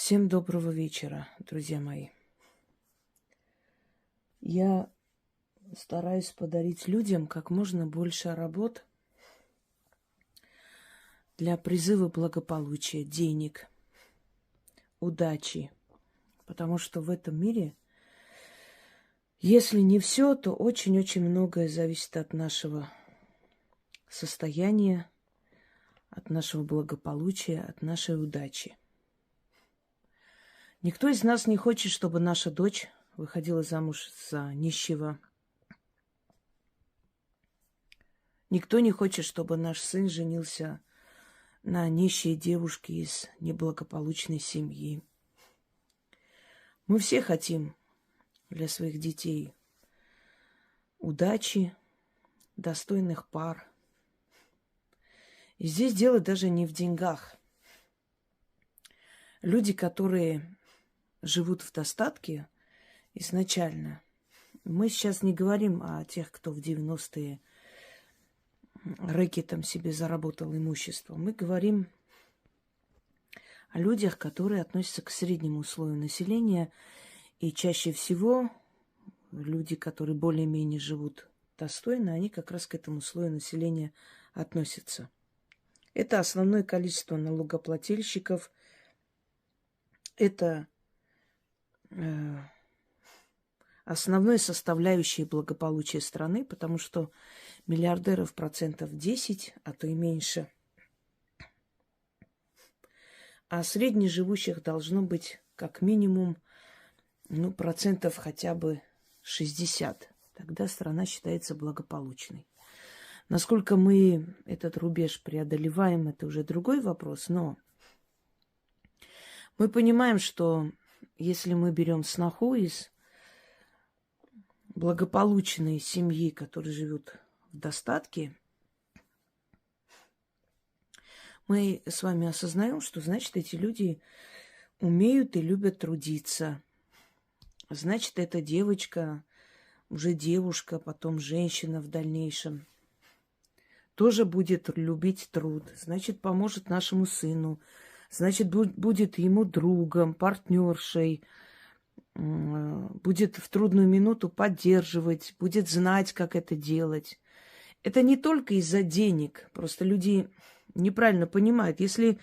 Всем доброго вечера, друзья мои. Я стараюсь подарить людям как можно больше работ для призыва благополучия, денег, удачи. Потому что в этом мире, если не все, то очень-очень многое зависит от нашего состояния, от нашего благополучия, от нашей удачи. Никто из нас не хочет, чтобы наша дочь выходила замуж за нищего. Никто не хочет, чтобы наш сын женился на нищей девушке из неблагополучной семьи. Мы все хотим для своих детей удачи, достойных пар. И здесь дело даже не в деньгах. Люди, которые живут в достатке изначально, мы сейчас не говорим о тех, кто в 90-е рэкетом себе заработал имущество. Мы говорим о людях, которые относятся к среднему слою населения. И чаще всего люди, которые более-менее живут достойно, они как раз к этому слою населения относятся. Это основное количество налогоплательщиков. Это основной составляющей благополучия страны, потому что миллиардеров 10%, а то и меньше. А среднеживущих должно быть как минимум, процентов хотя бы 60. Тогда страна считается благополучной. Насколько мы этот рубеж преодолеваем, это уже другой вопрос, но мы понимаем, что если мы берем сноху из благополучной семьи, которые живут в достатке, мы с вами осознаем, что, значит, эти люди умеют и любят трудиться. Значит, эта девочка, уже девушка, потом женщина в дальнейшем, тоже будет любить труд. Значит, поможет нашему сыну. Значит, будет ему другом, партнершей, будет в трудную минуту поддерживать, будет знать, как это делать. Это не только из-за денег. Просто люди неправильно понимают. Если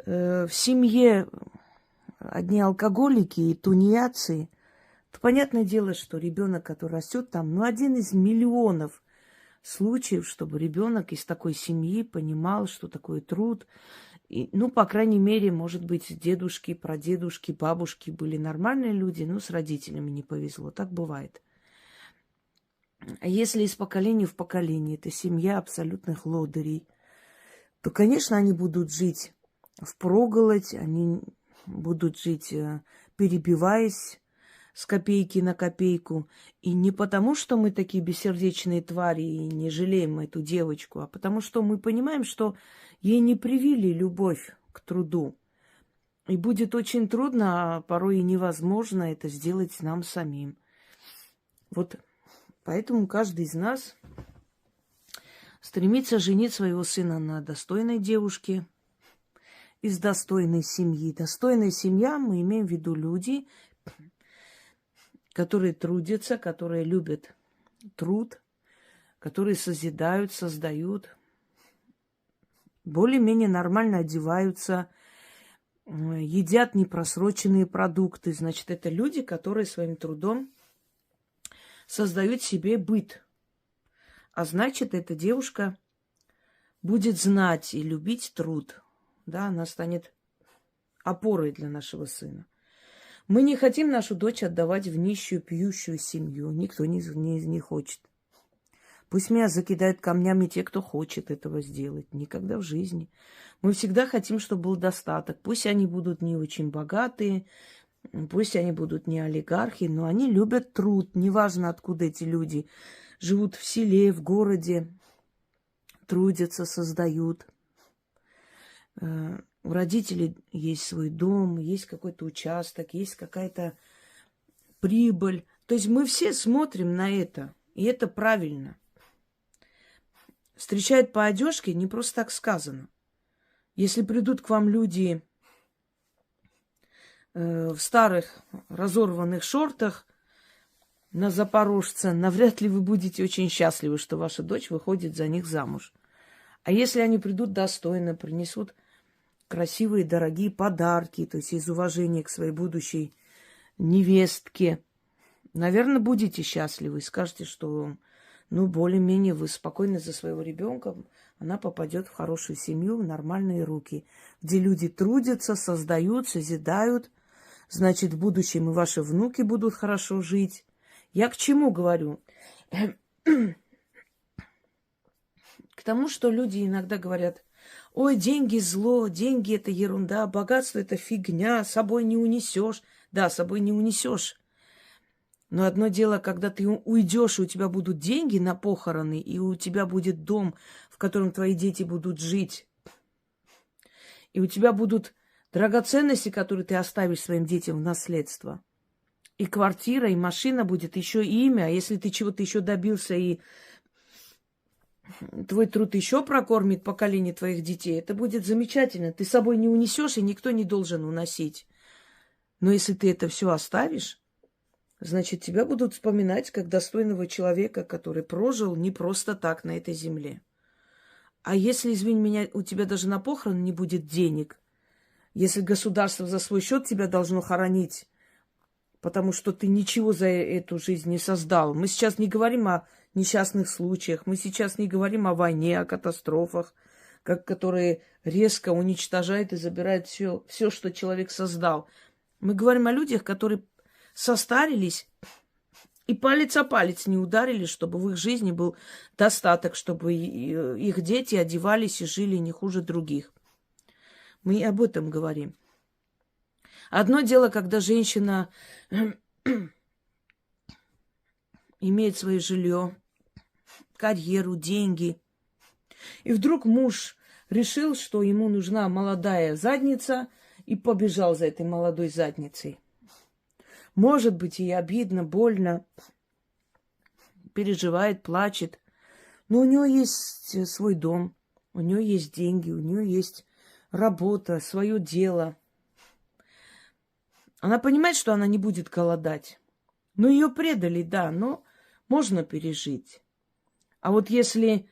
в семье одни алкоголики и тунеядцы, то понятное дело, что ребенок, который растет там, один из миллионов случаев, чтобы ребенок из такой семьи понимал, что такое труд. И, по крайней мере, может быть, дедушки, прадедушки, бабушки были нормальные люди, но с родителями не повезло. Так бывает. А если из поколения в поколение это семья абсолютных лодырей, то, конечно, они будут жить впроголодь, они будут жить, перебиваясь с копейки на копейку. И не потому, что мы такие бессердечные твари и не жалеем эту девочку, а потому что мы понимаем, что ей не привили любовь к труду. И будет очень трудно, а порой и невозможно это сделать нам самим. Вот поэтому каждый из нас стремится женить своего сына на достойной девушке из достойной семьи. Достойная семья, мы имеем в виду люди, которые трудятся, которые любят труд, которые созидают, создают, более-менее нормально одеваются, едят непросроченные продукты. Значит, это люди, которые своим трудом создают себе быт. А значит, эта девушка будет знать и любить труд. Да, она станет опорой для нашего сына. Мы не хотим нашу дочь отдавать в нищую, пьющую семью. Никто не хочет. Пусть меня закидают камнями те, кто хочет этого сделать. Никогда в жизни. Мы всегда хотим, чтобы был достаток. Пусть они будут не очень богатые, пусть они будут не олигархи, но они любят труд. Неважно, откуда эти люди живут, в селе, в городе, трудятся, создают. У родителей есть свой дом, есть какой-то участок, есть какая-то прибыль. То есть мы все смотрим на это, и это правильно. Встречают по одежке не просто так сказано. Если придут к вам люди в старых разорванных шортах на запорожца, навряд ли вы будете очень счастливы, что ваша дочь выходит за них замуж. А если они придут достойно, принесут красивые, дорогие подарки, то есть из уважения к своей будущей невестке, наверное, будете счастливы и скажете, что, ну, более-менее вы спокойны за своего ребенка, она попадет в хорошую семью, в нормальные руки, где люди трудятся, создают, созидают. Значит, в будущем и ваши внуки будут хорошо жить. Я к чему говорю? К тому, что люди иногда говорят: ой, деньги зло, деньги это ерунда, богатство это фигня, с собой не унесешь. Да, с собой не унесешь. Но одно дело, когда ты уйдешь, и у тебя будут деньги на похороны, и у тебя будет дом, в котором твои дети будут жить, и у тебя будут драгоценности, которые ты оставишь своим детям в наследство. И квартира, и машина будет, еще и имя. А если ты чего-то еще добился, и твой труд еще прокормит поколение твоих детей, это будет замечательно. Ты с собой не унесешь, и никто не должен уносить. Но если ты это все оставишь, значит, тебя будут вспоминать как достойного человека, который прожил не просто так на этой земле. А если, извини меня, у тебя даже на похороны не будет денег, если государство за свой счет тебя должно хоронить, потому что ты ничего за эту жизнь не создал. Мы сейчас не говорим о несчастных случаях, мы сейчас не говорим о войне, о катастрофах, которые резко уничтожают и забирают все, что человек создал. Мы говорим о людях, которые состарились и палец о палец не ударили, чтобы в их жизни был достаток, чтобы их дети одевались и жили не хуже других. Мы об этом говорим. Одно дело, когда женщина имеет свое жилье, карьеру, деньги, и вдруг муж решил, что ему нужна молодая задница, и побежал за этой молодой задницей. Может быть, ей обидно, больно, переживает, плачет. Но у нее есть свой дом, у нее есть деньги, у нее есть работа, свое дело. Она понимает, что она не будет голодать. Ну, ее предали, да, но можно пережить. А вот если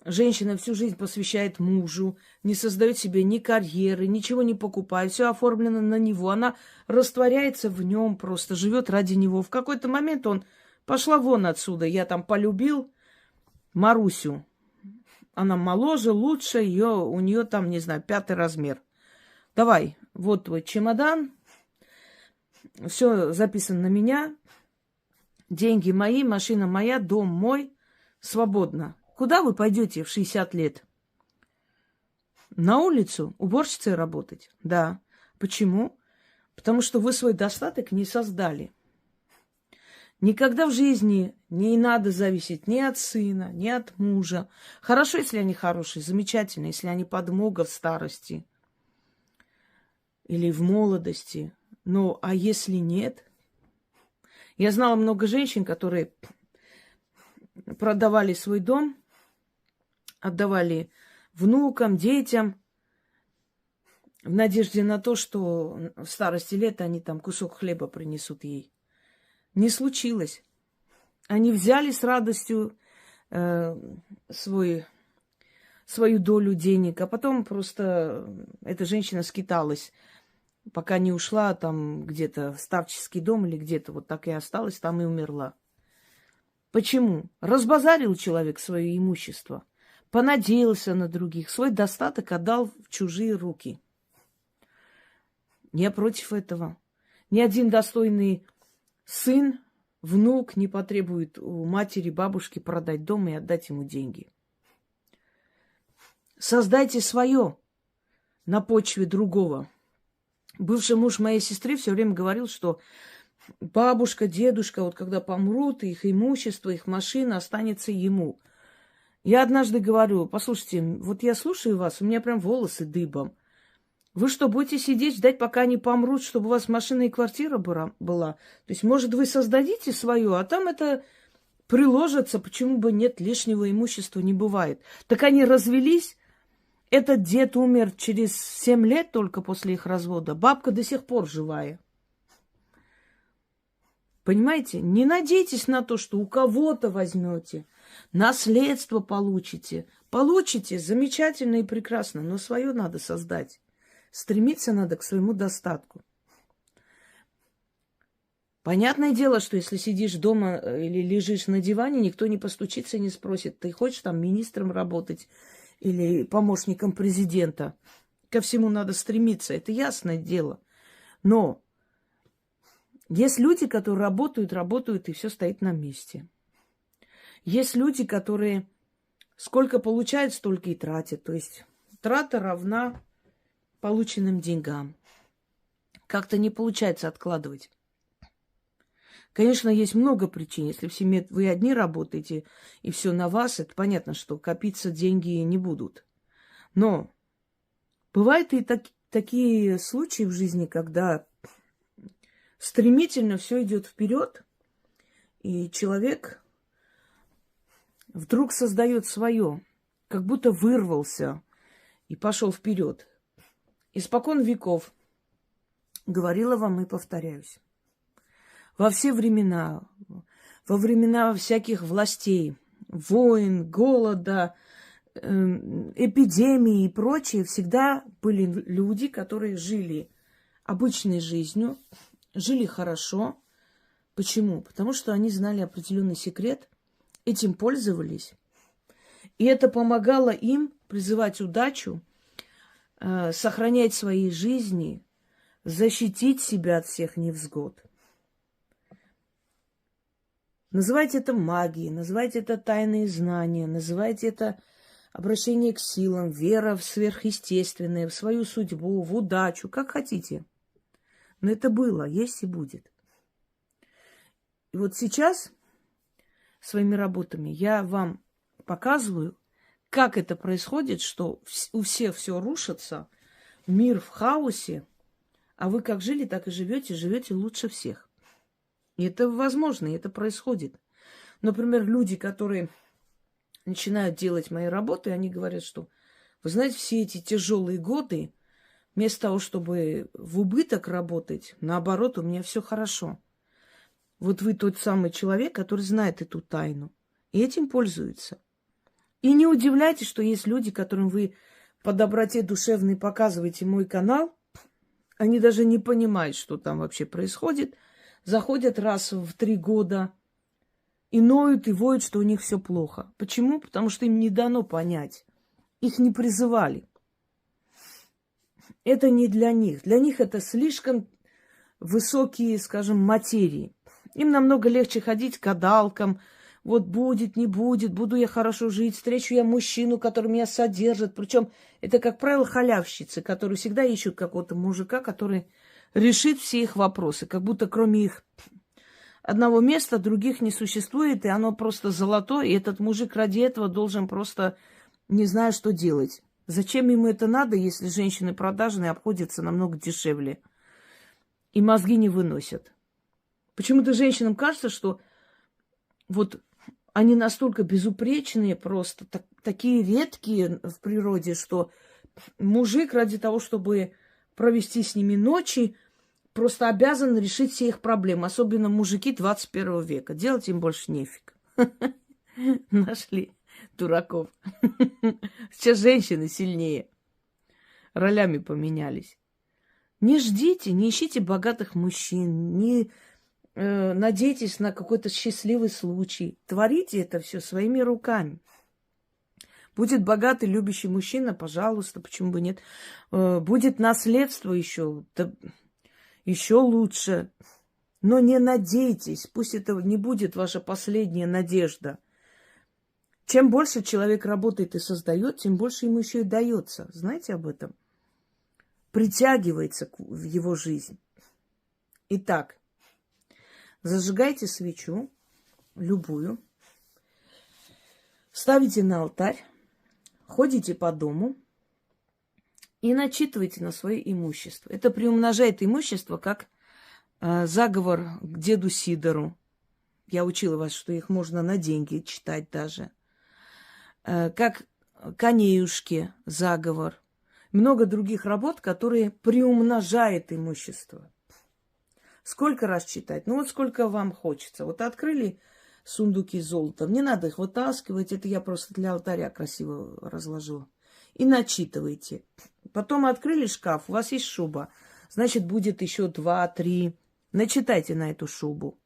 женщина всю жизнь посвящает мужу, не создает себе ни карьеры, ничего не покупает, все оформлено на него, она растворяется в нем, просто живет ради него. В какой-то момент он: пошла вон отсюда, я там полюбил Марусю. Она моложе, лучше, у нее там, не знаю, 5 размер. Давай, вот твой чемодан, все записано на меня, деньги мои, машина моя, дом мой, свободно. Куда вы пойдете в 60 лет? На улицу уборщицей работать? Да. Почему? Потому что вы свой достаток не создали. Никогда в жизни не надо зависеть ни от сына, ни от мужа. Хорошо, если они хорошие, замечательно, если они подмога в старости или в молодости. Ну, а если нет? Я знала много женщин, которые продавали свой дом, отдавали внукам, детям, в надежде на то, что в старости лет они там кусок хлеба принесут ей. Не случилось. Они взяли с радостью свою долю денег, а потом просто эта женщина скиталась, пока не ушла там где-то в старческий дом или где-то вот так и осталась, там и умерла. Почему? Разбазарил человек свое имущество, понадеялся на других, свой достаток отдал в чужие руки. Я против этого. Ни один достойный сын, внук не потребует у матери, бабушки продать дом и отдать ему деньги. Создайте свое на почве другого. Бывший муж моей сестры все время говорил, что бабушка, дедушка, вот когда помрут, их имущество, их машина останется ему. Я однажды говорю: послушайте, вот я слушаю вас, у меня прям волосы дыбом. Вы что, будете сидеть, ждать, пока они помрут, чтобы у вас машина и квартира была? То есть, может, вы создадите свое, а там это приложится, почему бы нет, лишнего имущества не бывает. Так они развелись, Этот дед умер через 7 лет только после их развода. Бабка до сих пор живая. Понимаете? Не надейтесь на то, что у кого-то возьмете, наследство получите. Получите замечательно и прекрасно, но свое надо создать. Стремиться надо к своему достатку. Понятное дело, что если сидишь дома или лежишь на диване, никто не постучится и не спросит, ты хочешь там министром работать или помощником президента. Ко всему надо стремиться, это ясное дело. Но есть люди, которые работают, и все стоит на месте. Есть люди, которые сколько получают, столько и тратят. То есть трата равна полученным деньгам. Как-то не получается откладывать. Конечно, есть много причин. Если в семье вы одни работаете, и все на вас, это понятно, что копиться деньги не будут. Но бывают и такие случаи в жизни, когда стремительно все идет вперед, и человек вдруг создает свое, как будто вырвался и пошел вперед. Испокон веков говорила вам и повторяюсь. Во все времена, во времена всяких властей, войн, голода, эпидемии и прочее, всегда были люди, которые жили обычной жизнью, жили хорошо. Почему? Потому что они знали определенный секрет, этим пользовались. И это помогало им призывать удачу, сохранять свои жизни, защитить себя от всех невзгод. Называйте это магией, называйте это тайные знания, называйте это обращение к силам, вера в сверхъестественное, в свою судьбу, в удачу, как хотите. Но это было, есть и будет. И вот сейчас своими работами я вам показываю, как это происходит, что у всех все рушится, мир в хаосе, а вы как жили, так и живете лучше всех. И это возможно, и это происходит. Например, люди, которые начинают делать мои работы, они говорят, что, вы знаете, все эти тяжелые годы, вместо того, чтобы в убыток работать, наоборот, у меня все хорошо. Вот вы тот самый человек, который знает эту тайну, и этим пользуется. И не удивляйтесь, что есть люди, которым вы по доброте душевной показываете мой канал, они даже не понимают, что там вообще происходит, заходят раз в 3 года и ноют, и воют, что у них все плохо. Почему? Потому что им не дано понять. Их не призывали. Это не для них. Для них это слишком высокие, скажем, материи. Им намного легче ходить к гадалкам. Вот будет, не будет, буду я хорошо жить, встречу я мужчину, который меня содержит. Причем это, как правило, халявщицы, которые всегда ищут какого-то мужика, который решит все их вопросы. Как будто кроме их одного места других не существует, и оно просто золотое, и этот мужик ради этого должен просто не знаю, что делать. Зачем ему это надо, если женщины продажные обходятся намного дешевле и мозги не выносят? Почему-то женщинам кажется, что вот они настолько безупречные просто, такие редкие в природе, что мужик ради того, чтобы провести с ними ночи, просто обязан решить все их проблемы. Особенно мужики 21 века. Делать им больше нефиг. Нашли дураков. Сейчас женщины сильнее. Ролями поменялись. Не ждите, не ищите богатых мужчин, не надейтесь на какой-то счастливый случай. Творите это все своими руками. Будет богатый, любящий мужчина, пожалуйста, почему бы нет. Будет наследство еще, да, еще лучше. Но не надейтесь, пусть это не будет ваша последняя надежда. Чем больше человек работает и создает, тем больше ему еще и дается. Знаете об этом? Притягивается в его жизнь. Итак, зажигайте свечу, любую, ставите на алтарь, ходите по дому и начитывайте на свое имущество. Это приумножает имущество, как заговор к деду Сидору. Я учила вас, что их можно на деньги читать даже. Как конеюшки, заговор. Много других работ, которые приумножают имущество. Сколько раз читать? Ну вот сколько вам хочется. Вот открыли сундуки золота. Мне надо их вытаскивать. Это я просто для алтаря красиво разложила. И начитывайте. Потом открыли шкаф. У вас есть шуба. Значит, будет еще 2-3. Начитайте на эту шубу.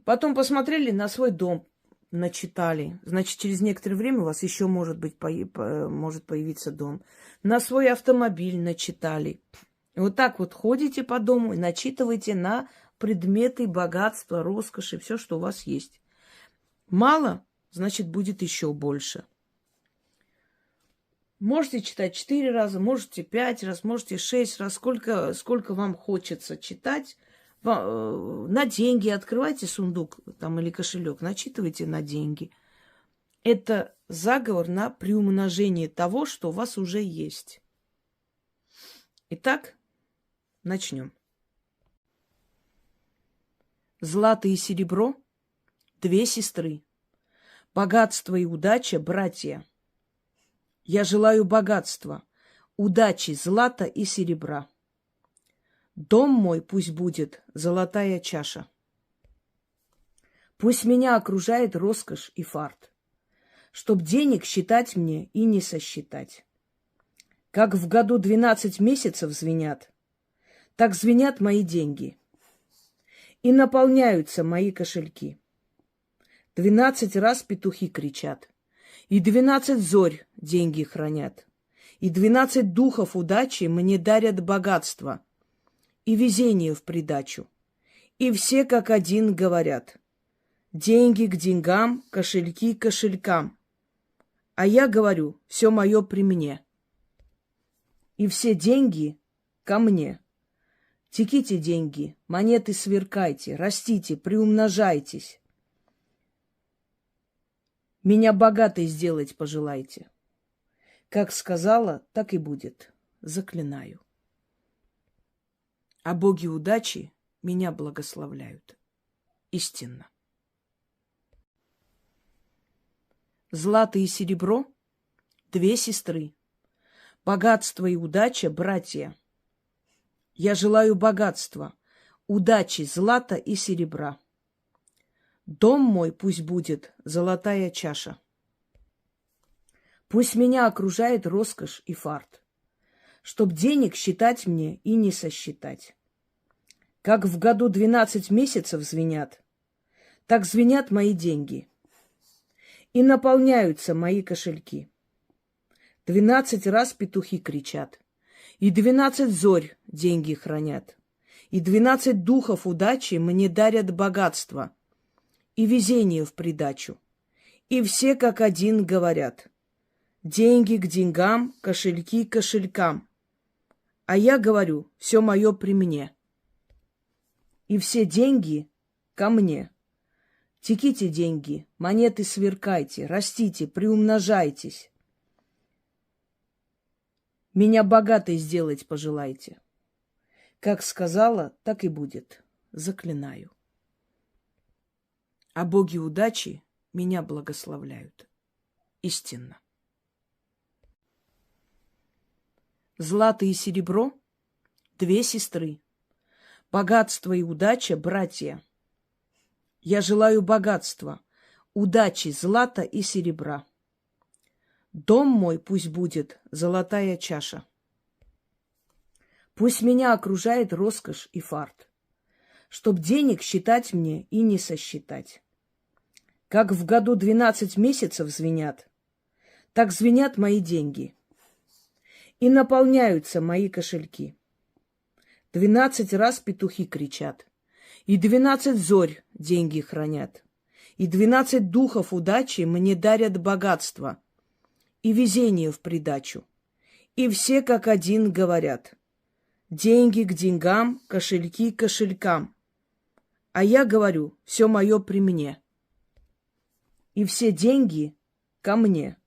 Потом посмотрели на свой дом. Начитали. Значит, через некоторое время у вас еще может появиться дом. На свой автомобиль начитали. И вот так вот ходите по дому и начитывайте на предметы богатства, роскоши, все, что у вас есть. Мало, значит, будет еще больше. Можете читать 4 раза, можете 5 раз, можете 6 раз, сколько вам хочется читать. На деньги открывайте сундук там, или кошелек, начитывайте на деньги. Это заговор на приумножение того, что у вас уже есть. Итак, начнем. Злато и серебро – 2 сестры. Богатство и удача – братья. Я желаю богатства, удачи, злата и серебра. Дом мой пусть будет золотая чаша. Пусть меня окружает роскошь и фарт, чтоб денег считать мне и не сосчитать. Как в году 12 месяцев звенят, так звенят мои деньги. И наполняются мои кошельки. 12 раз петухи кричат, и 12 зорь деньги хранят, и 12 духов удачи мне дарят богатство и везение в придачу. И все как один говорят: деньги к деньгам, кошельки к кошелькам. А я говорю: все мое при мне. И все деньги ко мне. Теките деньги, монеты сверкайте, растите, приумножайтесь. Меня богатой сделать пожелайте. Как сказала, так и будет. Заклинаю. А боги удачи меня благословляют. Истинно. Злато и серебро – 2 сестры. Богатство и удача – братья. Я желаю богатства, удачи, злата и серебра. Дом мой пусть будет золотая чаша. Пусть меня окружает роскошь и фарт, чтоб денег считать мне и не сосчитать. Как в году 12 месяцев звенят, так звенят мои деньги. И наполняются мои кошельки. 12 раз петухи кричат, и 12 зорь деньги хранят, и 12 духов удачи мне дарят богатство и везение в придачу. И все как один говорят: деньги к деньгам, кошельки к кошелькам. А я говорю: все мое при мне. И все деньги ко мне. Теките деньги, монеты сверкайте, растите, приумножайтесь. Меня богатой сделать пожелайте. Как сказала, так и будет. Заклинаю. А боги удачи меня благословляют. Истинно. Злато и серебро – 2 сестры. Богатство и удача – братья. Я желаю богатства, удачи, злата и серебра. Дом мой пусть будет золотая чаша. Пусть меня окружает роскошь и фарт, чтоб денег считать мне и не сосчитать. Как в году 12 месяцев звенят, так звенят мои деньги. И наполняются мои кошельки. 12 раз петухи кричат, и 12 зорь деньги хранят, и 12 духов удачи мне дарят богатство и везение в придачу. И все как один говорят: деньги к деньгам, кошельки к кошелькам. А я говорю: все мое при мне. И все деньги ко мне.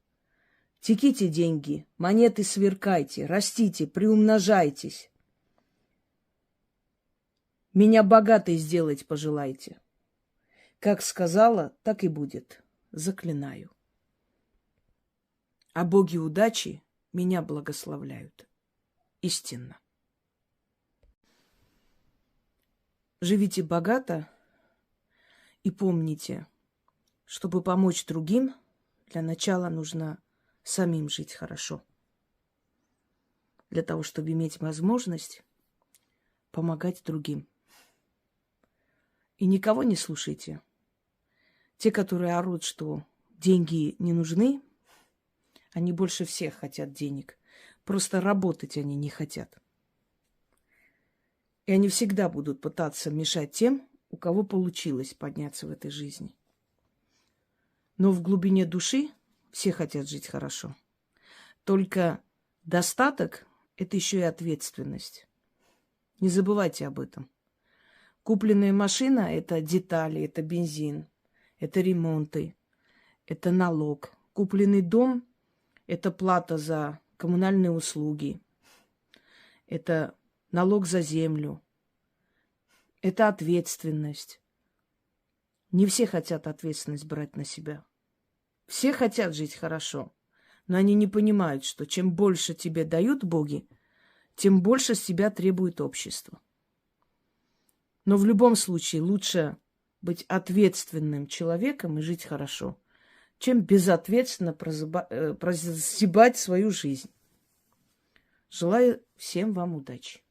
Теките деньги, монеты сверкайте, растите, приумножайтесь. Меня богатой сделать пожелайте. Как сказала, так и будет. Заклинаю. А боги удачи меня благословляют. Истинно. Живите богато и помните, чтобы помочь другим, для начала нужно самим жить хорошо. Для того, чтобы иметь возможность помогать другим. И никого не слушайте. Те, которые орут, что деньги не нужны, они больше всех хотят денег. Просто работать они не хотят. И они всегда будут пытаться мешать тем, у кого получилось подняться в этой жизни. Но в глубине души все хотят жить хорошо. Только достаток – это еще и ответственность. Не забывайте об этом. Купленная машина – это детали, это бензин, это ремонты, это налог. Купленный дом – это плата за коммунальные услуги, это налог за землю, это ответственность. Не все хотят ответственность брать на себя. Все хотят жить хорошо, но они не понимают, что чем больше тебе дают боги, тем больше с тебя требует общество. Но в любом случае лучше быть ответственным человеком и жить хорошо, чем безответственно прозябать свою жизнь. Желаю всем вам удачи.